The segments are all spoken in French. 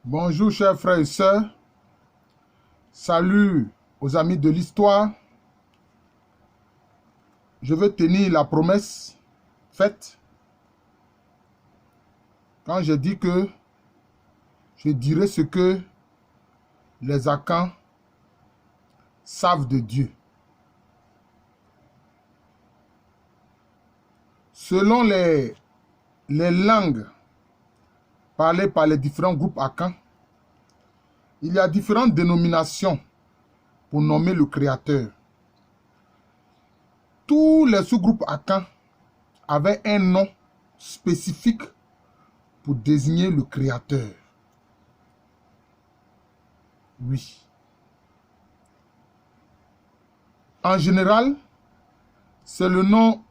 Bonjour chers frères et sœurs, salut aux amis de l'histoire. Je veux tenir la promesse faite quand j'ai dit que je dirai ce que les Akans savent de Dieu. Selon les langues parlées par les différents groupes Akans, il y a différentes dénominations pour nommer le Créateur. Tous les sous-groupes Akans avaient un nom spécifique pour désigner le Créateur. Oui. En général, c'est le nom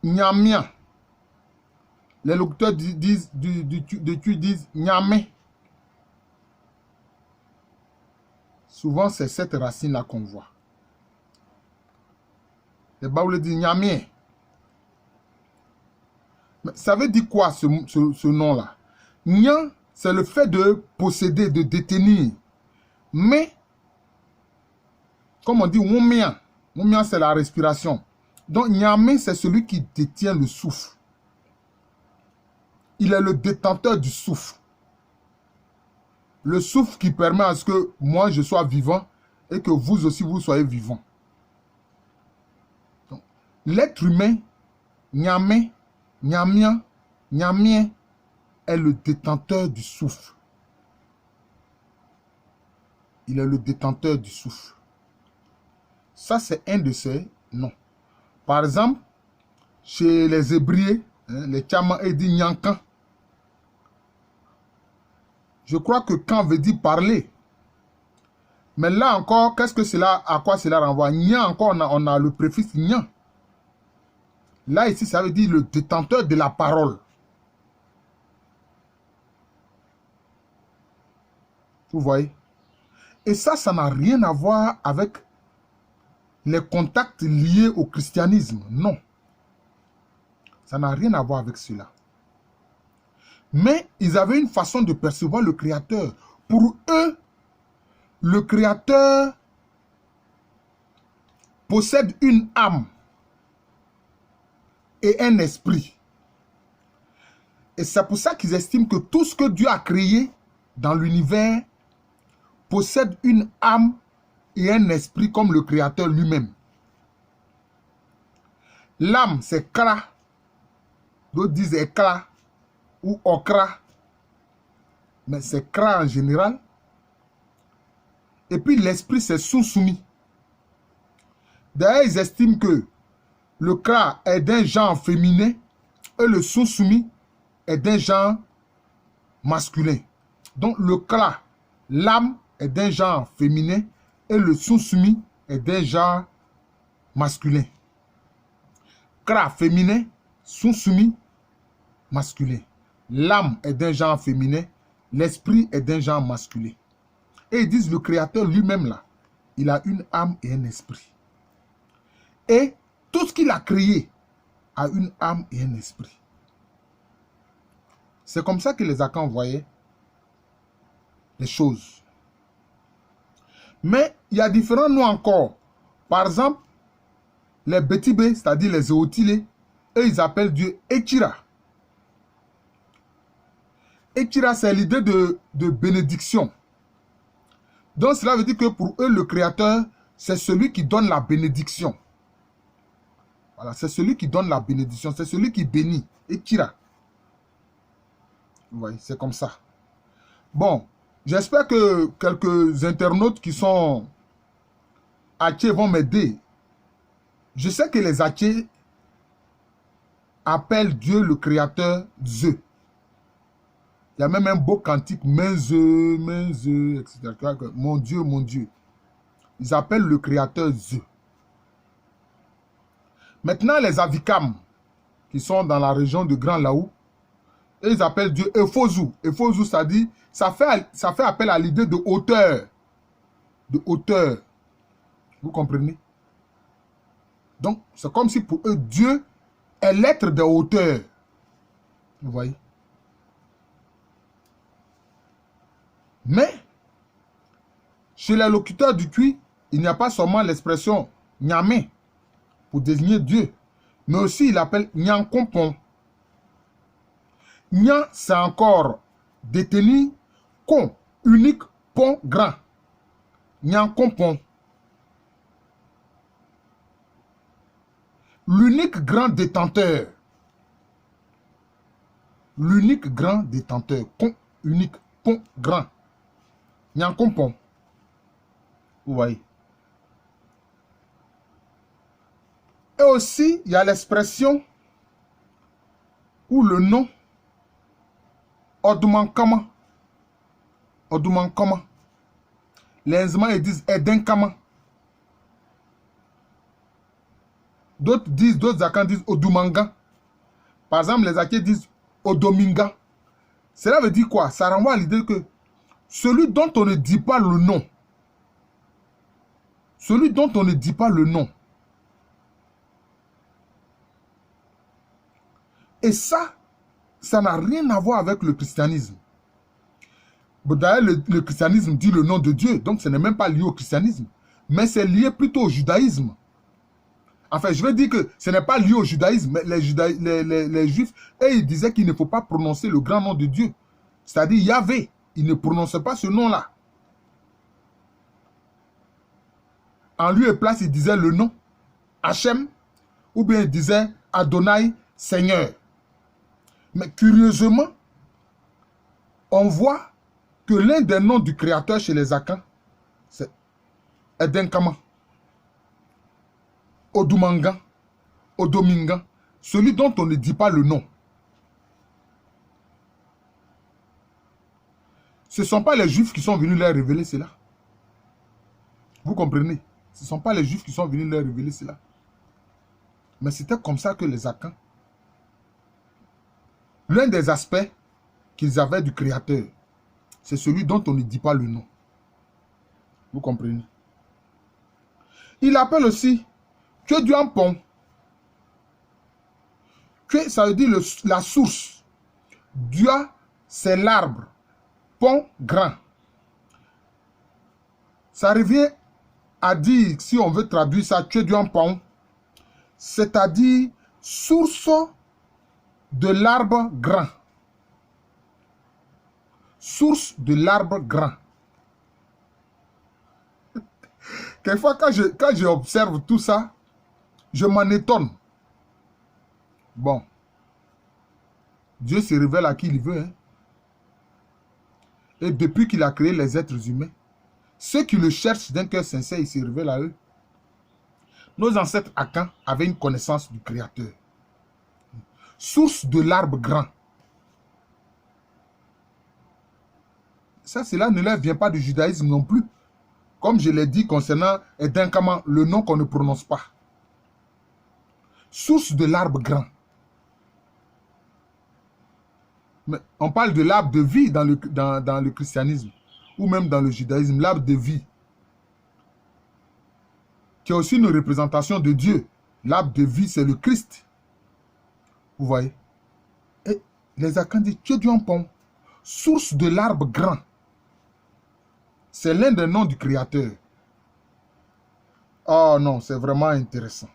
Nyamia. Les locuteurs disent Nyame. Souvent, c'est cette racine-là qu'on voit. Les Baoulés disent Nyame. Mais ça veut dire quoi ce nom-là? Nya, c'est le fait de posséder, de détenir. Mais, comme on dit, Wumia. Wumia, c'est la respiration. Donc, Nyame, c'est celui qui détient le souffle. Il est le détenteur du souffle. Le souffle qui permet à ce que moi, je sois vivant et que vous aussi, vous soyez vivants. L'être humain, Nyame, Nyamien, Nyamien, est le détenteur du souffle. Il est le détenteur du souffle. Ça, c'est un de ses noms. Par exemple, chez les Hébrieux, les Tchama et dit Nyankan. Je crois que quand veut dire parler. Mais là encore, qu'est-ce que cela, à quoi cela renvoie? Nyan encore, on a le préfixe Nyan. Là, ici, ça veut dire le détenteur de la parole. Vous voyez? Et ça n'a rien à voir avec les contacts liés au christianisme. Non. Ça n'a rien à voir avec cela. Mais ils avaient une façon de percevoir le Créateur. Pour eux, le Créateur possède une âme et un esprit. Et c'est pour ça qu'ils estiment que tout ce que Dieu a créé dans l'univers possède une âme et un esprit comme le Créateur lui-même. L'âme, c'est Kra. D'autres disent Ekra ou Okra. Mais c'est Kra en général. Et puis l'esprit, c'est Sunsumi. D'ailleurs, ils estiment que le Kra est d'un genre féminin et le Sunsumi est d'un genre masculin. Donc le Kra, l'âme, est d'un genre féminin et le Sunsumi est d'un genre masculin. Kra féminin, Sunsumi masculin. L'âme est d'un genre féminin, l'esprit est d'un genre masculin. Et ils disent le Créateur lui-même là, il a une âme et un esprit. Et tout ce qu'il a créé a une âme et un esprit. C'est comme ça que les Akans voyaient les choses. Mais il y a différents noms encore. Par exemple, les Betibé, c'est-à-dire les Zéotilés, eux, ils appellent Dieu Echira. Echira, c'est l'idée de bénédiction. Donc, cela veut dire que pour eux, le Créateur, c'est celui qui donne la bénédiction. Voilà, c'est celui qui donne la bénédiction, c'est celui qui bénit. Echira. Vous voyez, c'est comme ça. Bon, j'espère que quelques internautes qui sont Hatché vont m'aider. Je sais que les Hatché appellent Dieu le Créateur Zeu. Il y a même un beau cantique, Menze, etc. Mon Dieu, mon Dieu. Ils appellent le Créateur Zeu. Maintenant, les Avikam, qui sont dans la région de Grand Laou, ils appellent Dieu Efozu. Efozu, ça dit, ça fait appel à l'idée de hauteur. De hauteur. Vous comprenez? Donc, c'est comme si pour eux, Dieu est l'être de hauteur. Vous voyez? Mais, chez les locuteurs du Twi, il n'y a pas seulement l'expression Nyame pour désigner Dieu, mais aussi il appelle Nyankompon. Nyan, c'est encore détenu con, unique, pont, grand. Nyankompon. L'unique grand détenteur. L'unique grand détenteur. Con, unique, pont, grand. Nyankompon. Vous voyez. Et aussi, il y a l'expression ou le nom Odumankama. Odumankama. Les Nzema, ils disent Edenkama. D'autres Akans disent Odumanga. Par exemple, les Aké disent Odominga. Cela veut dire quoi? Ça renvoie à l'idée que celui dont on ne dit pas le nom, celui dont on ne dit pas le nom, et ça n'a rien à voir avec le christianisme. D'ailleurs, le christianisme dit le nom de Dieu, donc ce n'est même pas lié au christianisme, mais c'est lié plutôt au judaïsme. Enfin, je veux dire que ce n'est pas lié au judaïsme, mais les juifs, et ils disaient qu'il ne faut pas prononcer le grand nom de Dieu, c'est-à-dire Yahvé. Ils ne prononçaient pas ce nom-là. En lieu et place, ils disaient le nom Hachem, ou bien ils disaient Adonai, Seigneur. Mais curieusement, on voit que l'un des noms du Créateur chez les Akans, c'est Edenkama, Odumanga, Odominga, celui dont on ne dit pas le nom. Ce ne sont pas les Juifs qui sont venus leur révéler cela. Vous comprenez? Ce ne sont pas les Juifs qui sont venus leur révéler cela. Mais c'était comme ça que les Akans, l'un des aspects qu'ils avaient du Créateur, c'est celui dont on ne dit pas le nom. Vous comprenez? Il appelle aussi que Dieu en pont. Que ça veut dire la source. Dieu, c'est l'arbre. Pont grand. Ça revient à dire, si on veut traduire ça, que Dieu en pont, c'est-à-dire source de l'arbre grand. Source de l'arbre grand. Quelquefois, quand j'observe tout ça, je m'en étonne. Bon. Dieu se révèle à qui il veut. Hein. Et depuis qu'il a créé les êtres humains, ceux qui le cherchent d'un cœur sincère, il se révèle à eux. Nos ancêtres Akans avaient une connaissance du Créateur. Source de l'arbre grand. Ça, cela ne leur vient pas du judaïsme non plus. Comme je l'ai dit concernant Edenkama, le nom qu'on ne prononce pas. Source de l'arbre grand. Mais on parle de l'arbre de vie dans le christianisme, ou même dans le judaïsme, l'arbre de vie, qui est aussi une représentation de Dieu. L'arbre de vie, c'est le Christ. Vous voyez? Et les Akans disent, que Dieu en pont, source de l'arbre grand. C'est l'un des noms du Créateur. Oh non, c'est vraiment intéressant.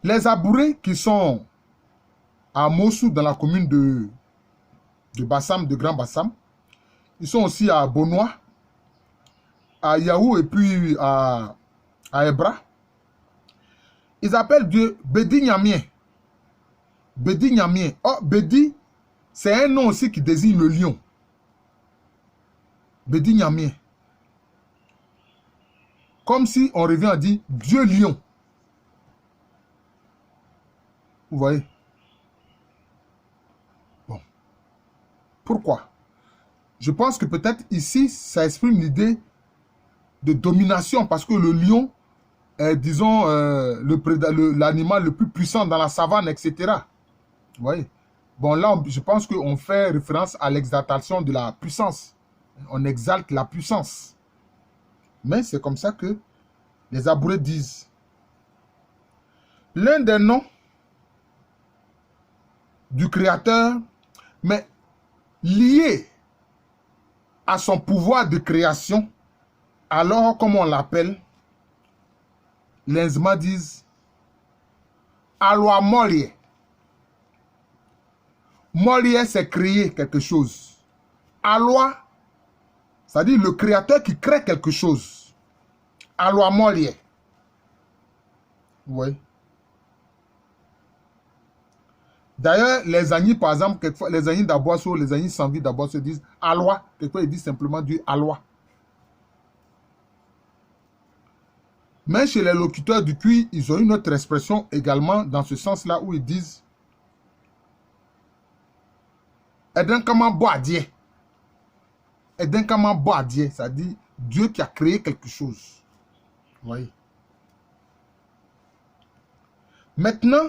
Les Abourés qui sont à Mossou, dans la commune de Bassam, de Grand Bassam, ils sont aussi à Bonois, à Yahou et puis à Ebra. Ils appellent Dieu Bedi Nyamien. Bedi Nyamien. Oh, Bedi, c'est un nom aussi qui désigne le lion. Bedi Nyamien. Comme si on revient à dire Dieu lion. Vous voyez? Bon. Pourquoi? Je pense que peut-être ici, ça exprime l'idée de domination parce que le lion est, disons, l'animal le plus puissant dans la savane, etc. Vous voyez? Bon, là, je pense qu'on fait référence à l'exaltation de la puissance. On exalte la puissance. Mais c'est comme ça que les Abourés disent. L'un des noms du Créateur, mais lié à son pouvoir de création, alors, comme on l'appelle, les Nzema disent Alwa Molie. Molie, c'est créer quelque chose. Alwa, c'est-à-dire le créateur qui crée quelque chose. Alwa Molie. Oui. D'ailleurs, les Agnis, par exemple, quelquefois, les Agnis d'Aboisseau, les Agnis sans vie d'Aboisseau disent Alwa. Quelquefois, ils disent simplement du Alwa. Mais chez les locuteurs du Cui, ils ont une autre expression également dans ce sens-là où ils disent Edenkama Boadier. Edenkama Boadier, c'est-à-dire Dieu qui a créé quelque chose. Vous voyez? Maintenant,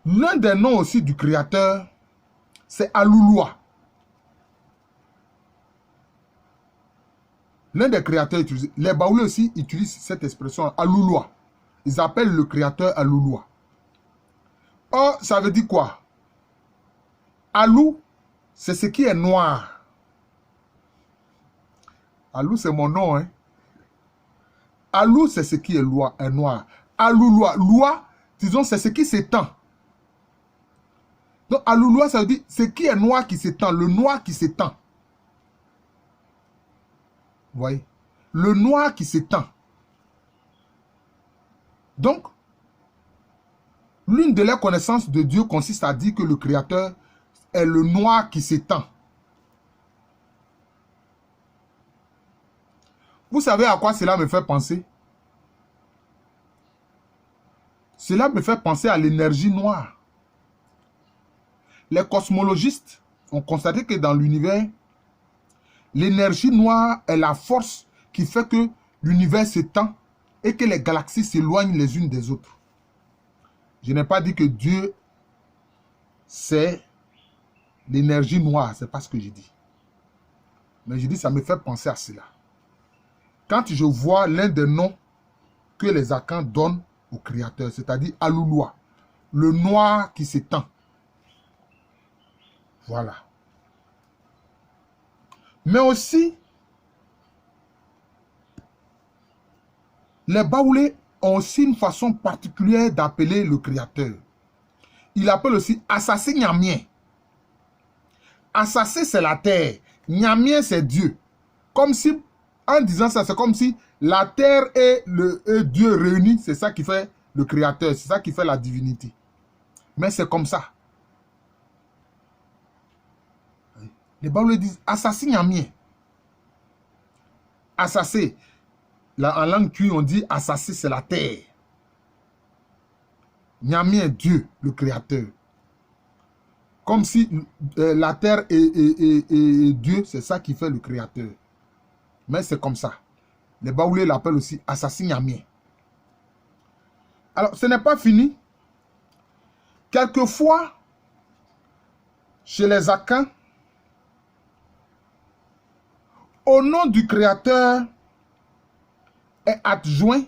l'un des noms aussi du créateur, c'est Alouloua. L'un des créateurs utilisés. Les Baoulés aussi utilisent cette expression Alouloua. Ils appellent le créateur Alouloua. Or, ça veut dire quoi? Alou, c'est ce qui est noir. Alou, c'est mon nom. Hein? Alou, c'est ce qui est noir. Alouloua, loua, disons, c'est ce qui s'étend. Donc, Alouloua, ça veut dire ce qui est noir qui s'étend, le noir qui s'étend. Vous voyez? Le noir qui s'étend. Donc, l'une de leurs connaissances de Dieu consiste à dire que le Créateur est le noir qui s'étend. Vous savez à quoi cela me fait penser? Cela me fait penser à l'énergie noire. Les cosmologistes ont constaté que dans l'univers, l'énergie noire est la force qui fait que l'univers s'étend et que les galaxies s'éloignent les unes des autres. Je n'ai pas dit que Dieu, c'est l'énergie noire, c'est pas ce que j'ai dit. Mais je dis ça me fait penser à cela. Quand je vois l'un des noms que les Akans donnent au Créateur, c'est-à-dire Alouloua, le noir qui s'étend. Voilà. Mais aussi, les Baoulés ont aussi une façon particulière d'appeler le Créateur. Il appelle aussi Assassé Nyamien. Assassé, c'est la terre. Nyamien, c'est Dieu. Comme si, en disant ça, c'est comme si la terre et Dieu réunis, c'est ça qui fait le Créateur, c'est ça qui fait la divinité. Mais c'est comme ça. Les Baoulés disent Assassé Nyamien. Assassé. En langue Cui, on dit Assassé, c'est la terre. Nyamien, Dieu, le Créateur. Comme si la terre et Dieu, c'est ça qui fait le Créateur. Mais c'est comme ça. Les Baoulés l'appellent aussi Assassé Nyamien. Alors, ce n'est pas fini. Quelquefois, chez les Akans, au nom du Créateur est adjoint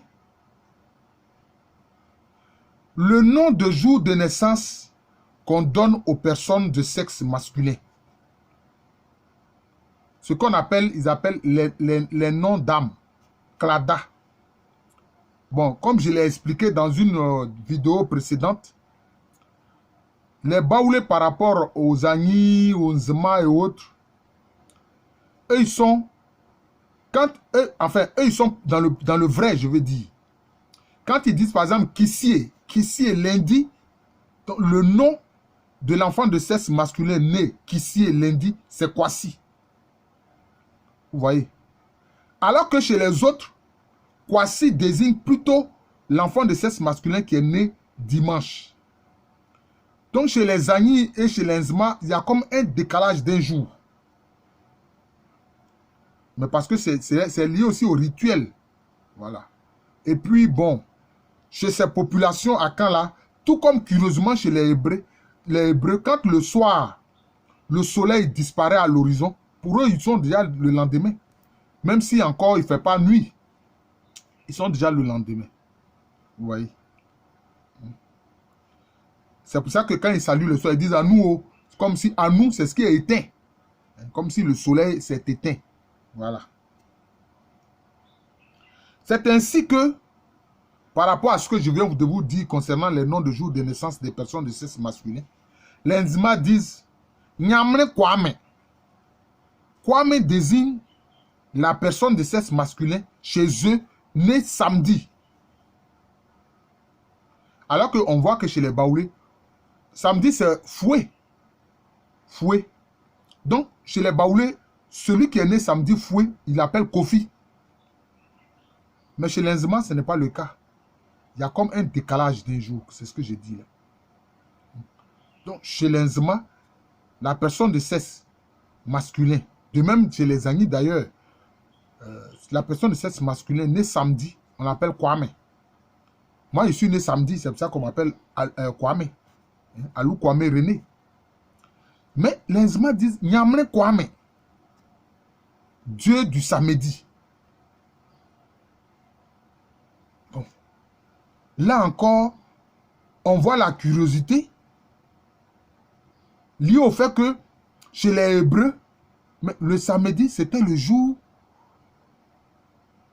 le nom de jour de naissance qu'on donne aux personnes de sexe masculin. Ce qu'on appelle, ils appellent les noms d'âme. Klada. Bon, comme je l'ai expliqué dans une vidéo précédente, les Baoulés par rapport aux Agnis, aux Nzema et autres, eux, ils sont, eux, ils sont dans le vrai, je veux dire. Quand ils disent, par exemple, Kissie est lundi, le nom de l'enfant de sexe masculin né, Kissie est lundi, c'est Kwasi. Vous voyez? Alors que chez les autres, Kwasi désigne plutôt l'enfant de sexe masculin qui est né dimanche. Donc chez les Agnis et chez les Nzema, il y a comme un décalage d'un jour. Mais parce que c'est lié aussi au rituel. Voilà. Et puis, bon, chez ces populations à Akan-là, tout comme curieusement chez les Hébreux, quand le soir, le soleil disparaît à l'horizon, pour eux, ils sont déjà le lendemain. Même si encore il ne fait pas nuit, ils sont déjà le lendemain. Vous voyez? C'est pour ça que quand ils saluent le soir, ils disent à nous, comme si à nous, c'est ce qui est éteint. Comme si le soleil s'est éteint. Voilà. C'est ainsi que, par rapport à ce que je viens de vous dire concernant les noms de jour de naissance des personnes de sexe masculin, les Nzima disent Nyamre Kwame. Kwame désigne la personne de sexe masculin chez eux née samedi. Alors qu'on voit que chez les Baoulés, samedi c'est fouet. Fouet. Donc, chez les Baoulés, celui qui est né samedi fouet, il l'appelle Kofi. Mais chez les Nzima, ce n'est pas le cas. Il y a comme un décalage d'un jour. C'est ce que j'ai dit là. Donc, chez les Nzima, la personne de sexe masculin, de même chez les Agnis d'ailleurs, la personne de sexe masculin née samedi, on l'appelle Kwame. Moi, je suis né samedi, c'est pour ça qu'on m'appelle Kwame. Alou Kwame René. Mais les Nzima disent Nyamre Kwame, Dieu du samedi. Bon. Là encore, on voit la curiosité liée au fait que chez les Hébreux, le samedi, c'était le jour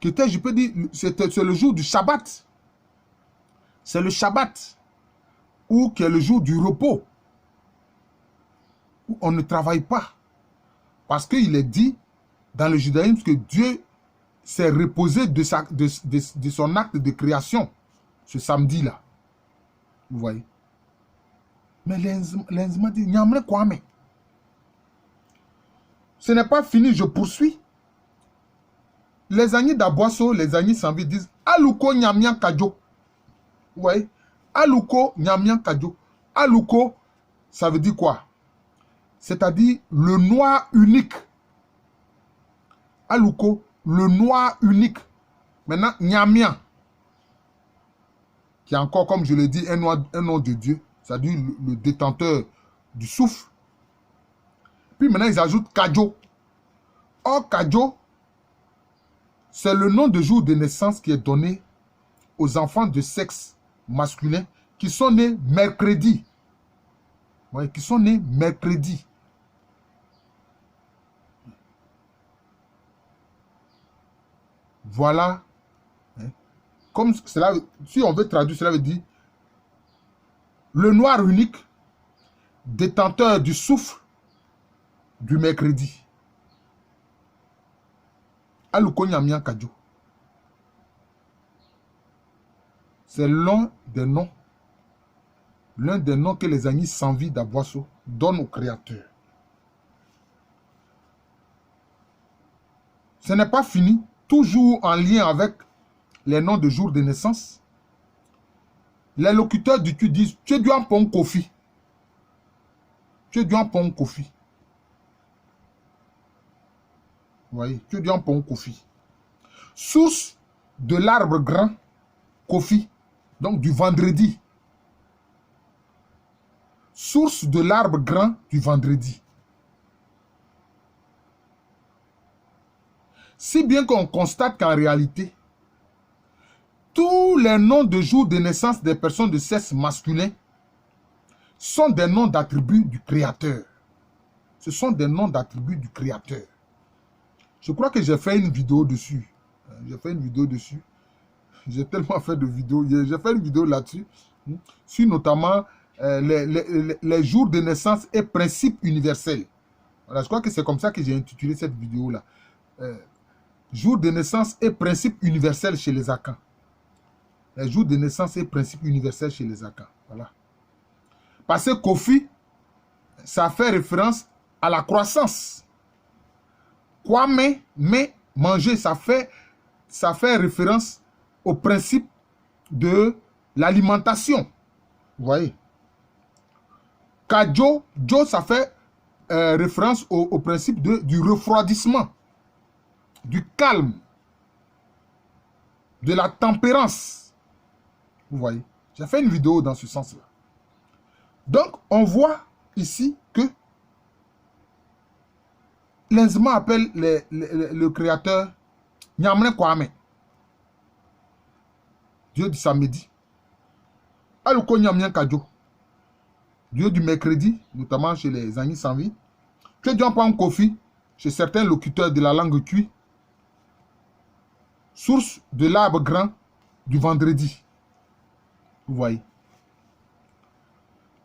qui était, je peux dire, c'est le jour du Shabbat. C'est le Shabbat, ou qui est le jour du repos, où on ne travaille pas. Parce qu'il est dit dans le judaïsme que Dieu s'est reposé de son acte de création, ce samedi-là. Vous voyez? Mais les Nzima disent, Nyamre Kwame. Ce n'est pas fini, je poursuis. Les Agnis d'Aboisseau, les Agnis Sanvi disent, Aluko Nyamian Kadjo. Vous voyez? Aluko Nyamian Kadjo. Aluko, ça veut dire quoi? C'est-à-dire le noir unique. Aluko, le noir unique. Maintenant, Nyamian, qui est encore, comme je l'ai dit, un nom de Dieu, c'est-à-dire le détenteur du souffle. Puis maintenant, ils ajoutent Kadjo. Or, Kadjo, c'est le nom de jour de naissance qui est donné aux enfants de sexe masculin qui sont nés mercredi. Ouais, qui sont nés mercredi. Voilà. Comme cela, si on veut traduire, cela veut dire le noir unique, détenteur du souffle du mercredi. Aluko Nyamian Kadjo. C'est l'un des noms que les Agnis Sanvi d'Aboisseau donnent au Créateur. Ce n'est pas fini, toujours en lien avec les noms de jours de naissance. Les locuteurs du tu disent tu es du Ampon Kofi. Tu es du Ampon Kofi. Vous voyez, tu es du Ampon Kofi. Source de l'arbre grand Kofi, donc du vendredi. Source de l'arbre grand du vendredi. Si bien qu'on constate qu'en réalité, tous les noms de jours de naissance des personnes de sexe masculin sont des noms d'attributs du Créateur. Ce sont des noms d'attributs du Créateur. Je crois que j'ai fait une vidéo dessus. J'ai tellement fait de vidéos. J'ai fait une vidéo là-dessus. Sur notamment les jours de naissance et principes universels. Voilà, je crois que c'est comme ça que j'ai intitulé cette vidéo-là. Jours de naissance et principes universels chez les Akans. Les jours de naissance et principes universels chez les Akans. Voilà. Parce que Kofi, ça fait référence à la croissance. Kwame, mais manger, ça fait référence au principe de l'alimentation. Vous voyez. Kadjo, Jo, ça fait référence au principe du refroidissement, du calme, de la tempérance. Vous voyez. J'ai fait une vidéo dans ce sens-là. Donc, on voit ici que les Nzima appellent le Créateur Nyamre Kwame, Dieu du samedi. Aluko Nyamian Kadjo, Dieu du mercredi, notamment chez les Agnis Sanvi. Tu dois prendre Kofi chez certains locuteurs de la langue cuit. Source de l'arbre grand du vendredi. Vous voyez.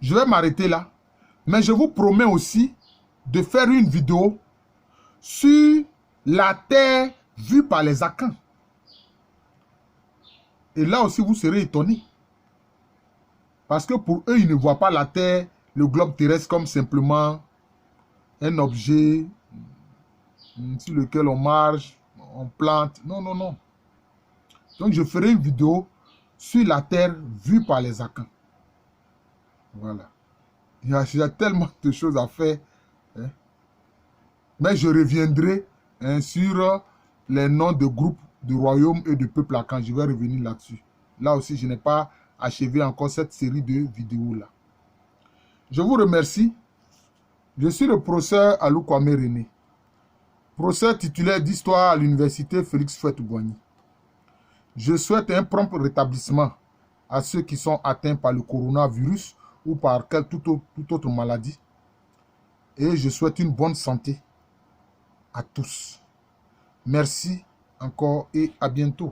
Je vais m'arrêter là. Mais je vous promets aussi de faire une vidéo sur la terre vue par les Akans. Et là aussi, vous serez étonnés. Parce que pour eux, ils ne voient pas la terre, le globe terrestre, comme simplement un objet sur lequel on marche, on plante. Non, non, non. Donc, je ferai une vidéo sur la terre vue par les Akans. Voilà. Il y a tellement de choses à faire. Hein. Mais je reviendrai sur les noms de groupes, de royaumes et de peuples Akans. Je vais revenir là-dessus. Là aussi, je n'ai pas achevé encore cette série de vidéos-là. Je vous remercie. Je suis le professeur Alou Kwame René, professeur titulaire d'histoire à l'université Félix Houphouët-Boigny. Je souhaite un prompt rétablissement à ceux qui sont atteints par le coronavirus ou par toute autre maladie. Et je souhaite une bonne santé à tous. Merci encore et à bientôt.